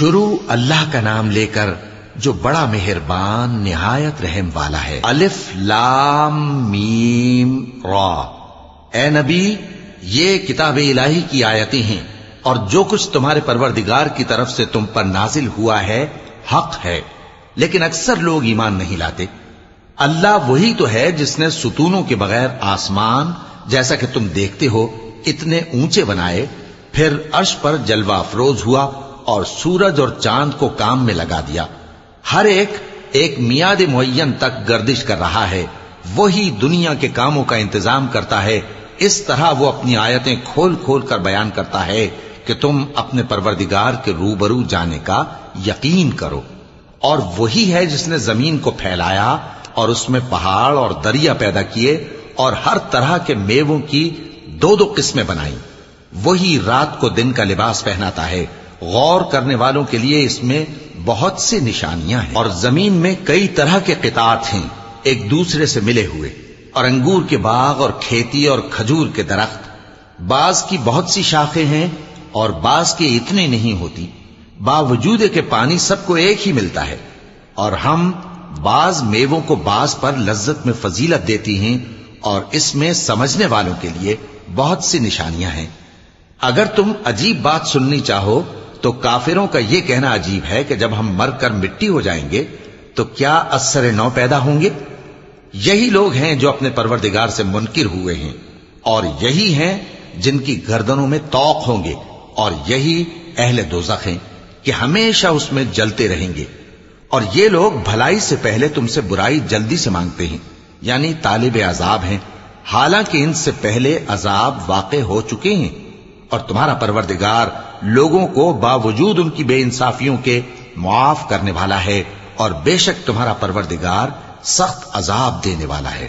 شروع اللہ کا نام لے کر جو بڑا مہربان نہایت رحم والا ہے۔ الف لام میم را۔ اے نبی، یہ کتاب الہی کی آیتیں ہیں اور جو کچھ تمہارے پروردگار کی طرف سے تم پر نازل ہوا ہے حق ہے، لیکن اکثر لوگ ایمان نہیں لاتے۔ اللہ وہی تو ہے جس نے ستونوں کے بغیر آسمان جیسا کہ تم دیکھتے ہو اتنے اونچے بنائے، پھر عرش پر جلوہ افروز ہوا اور سورج اور چاند کو کام میں لگا دیا۔ ہر ایک میعاد معین تک گردش کر رہا ہے۔ وہی دنیا کے کاموں کا انتظام کرتا ہے۔ اس طرح وہ اپنی آیتیں کھول کھول کر بیان کرتا ہے کہ تم اپنے پروردگار کے روبرو جانے کا یقین کرو۔ اور وہی ہے جس نے زمین کو پھیلایا اور اس میں پہاڑ اور دریا پیدا کیے اور ہر طرح کے میووں کی دو دو قسمیں بنائیں۔ وہی رات کو دن کا لباس پہناتا ہے۔ غور کرنے والوں کے لیے اس میں بہت سی نشانیاں ہیں۔ اور زمین میں کئی طرح کے قطعات ہیں ایک دوسرے سے ملے ہوئے، اور انگور کے باغ اور کھیتی اور کھجور کے درخت۔ بعض کی بہت سی شاخیں ہیں اور بعض کی اتنی نہیں ہوتی، باوجود کہ پانی سب کو ایک ہی ملتا ہے۔ اور ہم بعض میووں کو بعض پر لذت میں فضیلت دیتی ہیں، اور اس میں سمجھنے والوں کے لیے بہت سی نشانیاں ہیں۔ اگر تم عجیب بات سننی چاہو تو کافروں کا یہ کہنا عجیب ہے کہ جب ہم مر کر مٹی ہو جائیں گے تو کیا اثر نو پیدا ہوں گے؟ یہی لوگ ہیں جو اپنے پروردگار سے منکر ہوئے ہیں، اور یہی ہیں جن کی گردنوں میں طوق ہوں گے، اور یہی اہل دوزخ ہیں کہ ہمیشہ اس میں جلتے رہیں گے۔ اور یہ لوگ بھلائی سے پہلے تم سے برائی جلدی سے مانگتے ہیں، یعنی طالب عذاب ہیں، حالانکہ ان سے پہلے عذاب واقع ہو چکے ہیں۔ اور تمہارا پروردگار لوگوں کو باوجود ان کی بے انصافیوں کے معاف کرنے والا ہے، اور بے شک تمہارا پروردگار سخت عذاب دینے والا ہے۔